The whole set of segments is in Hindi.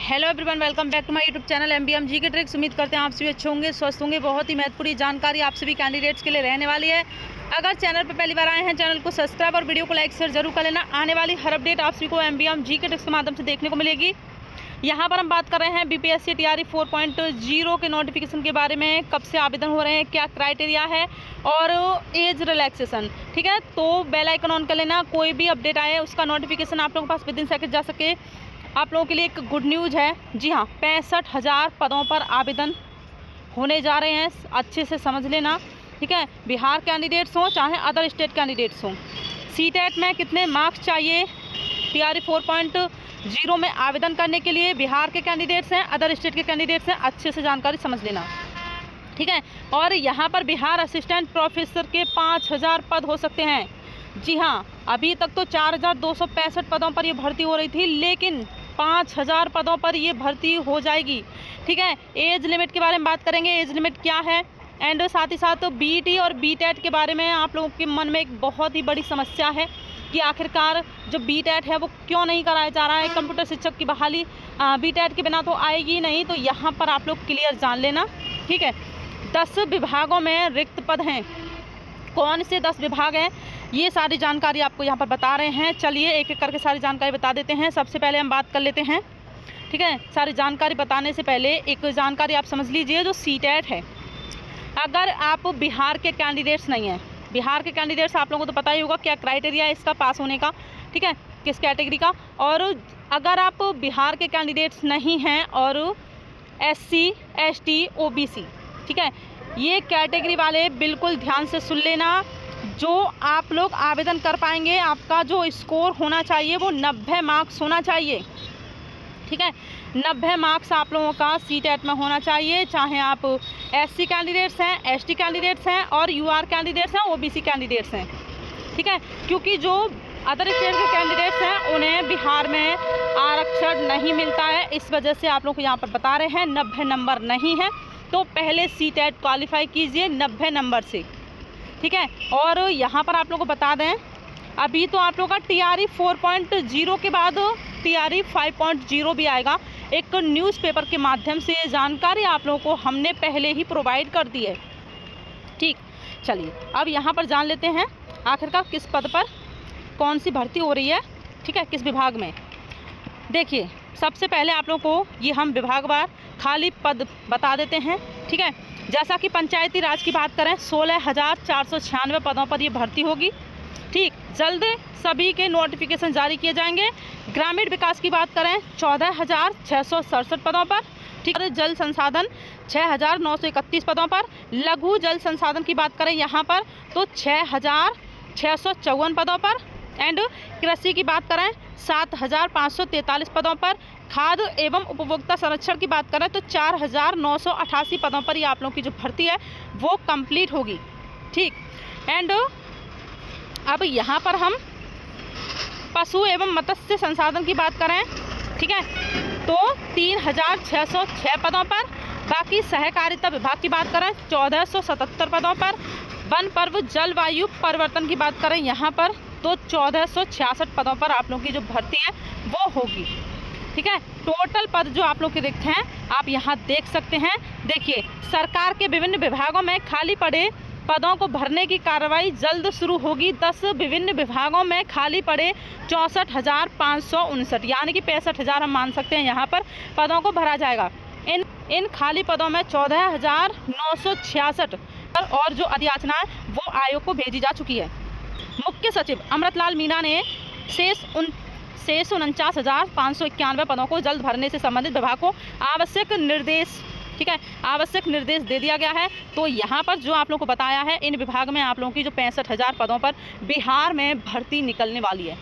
Hello everyone, welcome back to my YouTube channel MBM जी के ट्रिक्स। उम्मीद करते हैं आप सभी अच्छे होंगे, स्वस्थ होंगे। बहुत ही महत्वपूर्ण जानकारी आप सभी कैंडिडेट्स के लिए रहने वाली है। अगर चैनल पर पहली बार आए हैं, चैनल को सब्सक्राइब और वीडियो को लाइक शेयर जरूर कर लेना। आने वाली हर अपडेट आप सभी को एमबीएम जी के ट्रिक्स के माध्यम से देखने को मिलेगी। यहाँ पर हम बात कर रहे हैं बीपीएससी टीआरई 4.0 के नोटिफिकेशन के बारे में। कब से आवेदन हो रहे हैं, क्या क्राइटेरिया है और एज रिलैक्सेशन। ठीक है, तो बेल आइकन ऑन कर लेना। कोई भी अपडेट आए उसका नोटिफिकेशन आप लोगों के पास विद इन सेकंड जा सके। आप लोगों के लिए एक गुड न्यूज़ है। जी हाँ, 65,000 पदों पर आवेदन होने जा रहे हैं। अच्छे से समझ लेना। ठीक है, बिहार कैंडिडेट्स हों चाहे अदर स्टेट कैंडिडेट्स हों। सीटेट में कितने मार्क्स चाहिए टीआरई 4.0 में आवेदन करने के लिए, बिहार के कैंडिडेट्स हैं अदर स्टेट के कैंडिडेट्स हैं, अच्छे से जानकारी समझ लेना। ठीक है, और यहाँ पर बिहार असिस्टेंट प्रोफेसर के 5,000 पद हो सकते हैं। जी हाँ, अभी तक तो 4,265 पदों पर ये भर्ती हो रही थी, लेकिन 5,000 पदों पर ये भर्ती हो जाएगी। ठीक है, एज लिमिट के बारे में बात करेंगे, एज लिमिट क्या है, एंड साथ ही साथ बीईटी और बीटेट के बारे में आप लोगों के मन में एक बहुत ही बड़ी समस्या है कि आखिरकार जो बीटेट है वो क्यों नहीं कराया जा रहा है। कंप्यूटर शिक्षक की बहाली बीटेट के बिना तो आएगी नहीं, तो यहाँ पर आप लोग क्लियर जान लेना। ठीक है, 10 विभागों में रिक्त पद हैं। कौन से 10 विभाग हैं, ये सारी जानकारी आपको यहाँ पर बता रहे हैं। चलिए एक एक करके सारी जानकारी बता देते हैं। सबसे पहले हम बात कर लेते हैं। ठीक है, सारी जानकारी बताने से पहले एक जानकारी आप समझ लीजिए, जो सीटेट है। अगर आप बिहार के कैंडिडेट्स नहीं हैं, बिहार के कैंडिडेट्स आप लोगों को तो पता ही होगा क्या क्राइटेरिया है इसका पास होने का। ठीक है, किस कैटेगरी का। और अगर आप बिहार के कैंडिडेट्स नहीं हैं और SC ST OBC, ठीक है, ये कैटेगरी वाले बिल्कुल ध्यान से सुन लेना। जो आप लोग आवेदन कर पाएंगे, आपका जो स्कोर होना चाहिए वो 90 मार्क्स होना चाहिए। ठीक है, 90 मार्क्स आप लोगों का सीटेट में होना चाहिए, चाहे आप SC कैंडिडेट्स हैं, ST कैंडिडेट्स हैं और UR कैंडिडेट्स हैं, OBC कैंडिडेट्स हैं। ठीक है, क्योंकि जो अदर स्टेट के कैंडिडेट्स हैं उन्हें बिहार में आरक्षण नहीं मिलता है। इस वजह से आप लोग को यहाँ पर बता रहे हैं 90 नंबर नहीं है, तो पहले सीटेट क्वालिफाई कीजिए 90 नंबर से। ठीक है, और यहाँ पर आप लोगों को बता दें, अभी तो आप लोगों का टीआरई 4.0 के बाद टीआरई 5.0 भी आएगा। एक न्यूज़पेपर के माध्यम से जानकारी आप लोगों को हमने पहले ही प्रोवाइड कर दी है। ठीक, चलिए अब यहाँ पर जान लेते हैं आखिरकार किस पद पर कौन सी भर्ती हो रही है। ठीक है, किस विभाग में। देखिए, सबसे पहले आप लोगों को ये हम विभागवार खाली पद बता देते हैं। ठीक है, जैसा कि पंचायती राज की बात करें, 16,496 पदों पर ये भर्ती होगी। ठीक, जल्द सभी के नोटिफिकेशन जारी किए जाएंगे। ग्रामीण विकास की बात करें, 14,667 पदों पर। ठीक है, जल संसाधन 6,931 पदों पर। लघु जल संसाधन की बात करें यहाँ पर तो 6,654 पदों पर। एंड कृषि की बात करें 7,543 पदों पर। खाद्य एवं उपभोक्ता संरक्षण की बात करें तो 4,988 पदों पर ये आप लोगों की जो भर्ती है वो कंप्लीट होगी। ठीक, एंड अब यहाँ पर हम पशु एवं मत्स्य संसाधन की बात करें, ठीक है, तो 3,606 पदों पर। बाकी सहकारिता विभाग की बात करें 1,477 पदों पर। वन पर्व जलवायु परिवर्तन की बात करें यहाँ पर तो 1,466 पदों पर आप लोगों की जो भर्ती है वो होगी। ठीक है, टोटल पद जो आप लोग के रिक्त हैं आप यहाँ देख सकते हैं। देखिए, सरकार के विभिन्न विभागों में खाली पड़े पदों को भरने की कार्रवाई जल्द शुरू होगी। 10 विभिन्न विभागों में खाली पड़े 64,559, यानी कि 65,000 हम मान सकते हैं यहाँ पर पदों को भरा जाएगा। इन खाली पदों में 14,966 और जो अधियाचना है वो आयोग को भेजी जा चुकी है। मुख्य सचिव अमृतलाल मीणा ने शेष 49,591 पदों को जल्द भरने से संबंधित विभाग को आवश्यक निर्देश, ठीक है, आवश्यक निर्देश दे दिया गया है। तो यहाँ पर जो आप लोगों को बताया है, इन विभाग में आप लोगों की जो 65,000 पदों पर बिहार में भर्ती निकलने वाली है।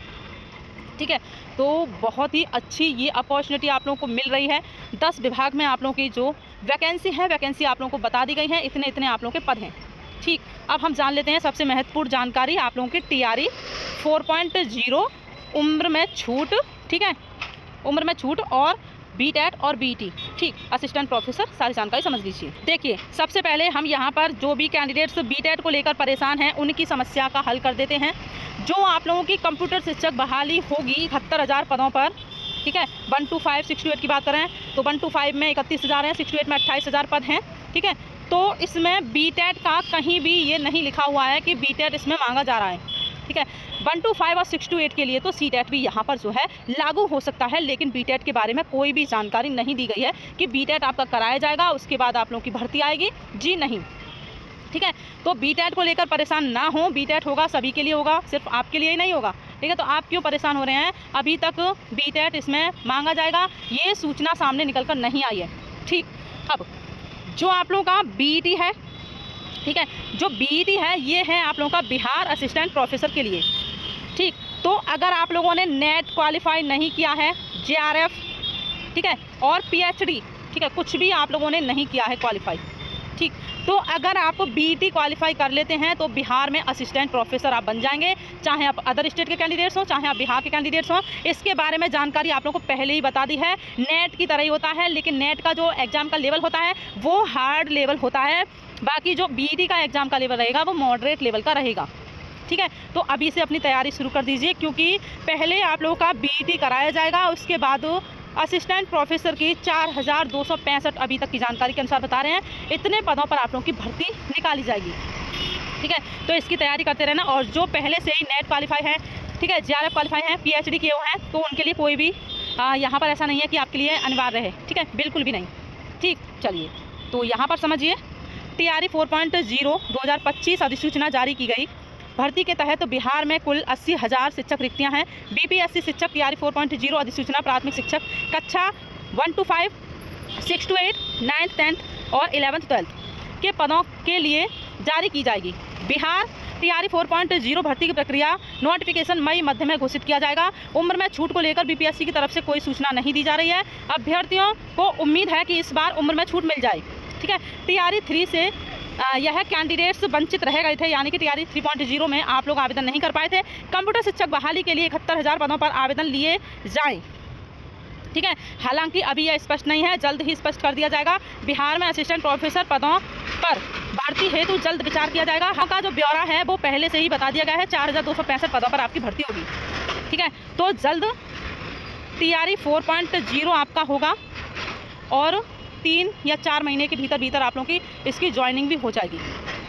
ठीक है, तो बहुत ही अच्छी ये अपॉर्चुनिटी आप लोगों को मिल रही है। 10 विभाग में आप लोगों की जो वैकेंसी है, वैकेंसी आप लोगों को बता दी गई है, इतने इतने आप लोगों के पद हैं। ठीक, अब हम जान लेते हैं सबसे महत्वपूर्ण जानकारी आप लोगों की टीआरई 4.0 उम्र में छूट। ठीक है, उम्र में छूट और बीटेट और बीटी। ठीक, असिस्टेंट प्रोफेसर, सारी जानकारी समझ लीजिए। देखिए, सबसे पहले हम यहाँ पर जो भी कैंडिडेट्स बीटेट को लेकर परेशान हैं उनकी समस्या का हल कर देते हैं। जो आप लोगों की कंप्यूटर शिक्षक बहाली होगी 71,000 पदों पर, ठीक है। 1 to 5 6 to 8 की बात करें तो 1 to 5 में 31,000 हैं, 6 to 8 में 28,000 पद हैं, ठीक है। तो इसमें बीटेट का कहीं भी ये नहीं लिखा हुआ है कि बीटेट इसमें मांगा जा रहा है, ठीक है। 1 to 5 और 6 to 8 के लिए तो सीटेट भी यहाँ पर जो है लागू हो सकता है, लेकिन बीटेट के बारे में कोई भी जानकारी नहीं दी गई है कि बीटेट आपका कराया जाएगा, उसके बाद आप लोगों की भर्ती आएगी, जी नहीं, ठीक है। तो बीटेट को लेकर परेशान ना हो, बीटेट होगा सभी के लिए होगा, सिर्फ आपके लिए ही नहीं होगा, ठीक है। तो आप क्यों परेशान हो रहे हैं? अभी तक बीटेट इसमें मांगा जाएगा ये सूचना सामने निकल कर नहीं आई है, ठीक। अब जो आप लोगों का बीईटी है, ठीक है, जो बीईटी है ये है आप लोगों का बिहार असिस्टेंट प्रोफेसर के लिए, ठीक। तो अगर आप लोगों ने नेट क्वालिफाई नहीं किया है, जेआरएफ, ठीक है, और पीएचडी, ठीक है, कुछ भी आप लोगों ने नहीं किया है क्वालिफाई, ठीक, तो अगर आप बीईटी क्वालिफाई कर लेते हैं तो बिहार में असिस्टेंट प्रोफेसर आप बन जाएंगे, चाहे आप अदर स्टेट के कैंडिडेट्स हों, चाहे आप बिहार के कैंडिडेट्स हों। इसके बारे में जानकारी आप लोगों को पहले ही बता दी है, नेट की तरह ही होता है, लेकिन नेट का जो एग्ज़ाम का लेवल होता है वो हार्ड लेवल होता है, बाकी जो बीईटी का एग्ज़ाम का लेवल रहेगा वो मॉडरेट लेवल का रहेगा, ठीक है। तो अभी से अपनी तैयारी शुरू कर दीजिए, क्योंकि पहले आप लोगों का बीईटी कराया जाएगा, उसके बाद असिस्टेंट प्रोफेसर की 4,265 अभी तक की जानकारी के अनुसार बता रहे हैं, इतने पदों पर आप लोगों की भर्ती निकाली जाएगी, ठीक है। तो इसकी तैयारी करते रहना, और जो पहले से ही नेट क्वालिफाई है, ठीक है, जेआरएफ क्वालिफाई हैं, पीएचडी किए हुए हैं, तो उनके लिए कोई भी यहाँ पर ऐसा नहीं है कि आपके लिए अनिवार्य है, ठीक है, बिल्कुल भी नहीं, ठीक। चलिए तो यहाँ पर समझिए, टीआरई 4.0 2025 अधिसूचना जारी की गई। भर्ती के तहत बिहार में कुल 80,000 शिक्षक रिक्तियां हैं। बीपीएससी शिक्षक टीआरई 4.0 अधिसूचना प्राथमिक शिक्षक कक्षा 1 to 5, 6 to 8, 9th 10th और 11th 12th के पदों के लिए जारी की जाएगी। बिहार टीआरई 4.0 भर्ती की प्रक्रिया नोटिफिकेशन मई मध्य में घोषित किया जाएगा। उम्र में छूट को लेकर बीपीएससी की तरफ से कोई सूचना नहीं दी जा रही है। अभ्यर्थियों को उम्मीद है कि इस बार उम्र में छूट मिल जाए, ठीक है। टीआरई 3 से यह कैंडिडेट्स वंचित रह गए थे, यानी कि टीआरई 3.0 में आप लोग आवेदन नहीं कर पाए थे। कंप्यूटर शिक्षक बहाली के लिए 71,000 पदों पर आवेदन लिए जाएं, ठीक है। हालांकि अभी यह स्पष्ट नहीं है, जल्द ही स्पष्ट कर दिया जाएगा। बिहार में असिस्टेंट प्रोफेसर पदों पर भर्ती हेतु जल्द विचार किया जाएगा। हाँ का जो ब्यौरा है वो पहले से ही बता दिया गया है, 4,265 पदों पर आपकी भर्ती होगी, ठीक है। तो जल्द टीआरई 4.0 आपका होगा और 3 या 4 महीने के भीतर आप लोगों की इसकी ज्वाइनिंग भी हो जाएगी,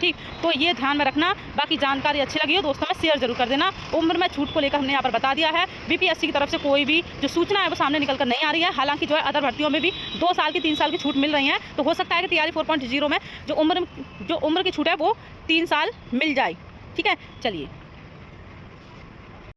ठीक। तो ये ध्यान में रखना। बाकी जानकारी अच्छी लगी हो दोस्तों में शेयर जरूर कर देना। उम्र में छूट को लेकर हमने यहाँ पर बता दिया है। बीपीएससी की तरफ से कोई भी जो सूचना है वो सामने निकल कर नहीं आ रही है। हालांकि जो है अदर भर्तियों में भी 2 साल की 3 साल की छूट मिल रही है, तो हो सकता है कि टीआरई 4.0 में जो उम्र की छूट है वो 3 साल मिल जाए, ठीक है। चलिए।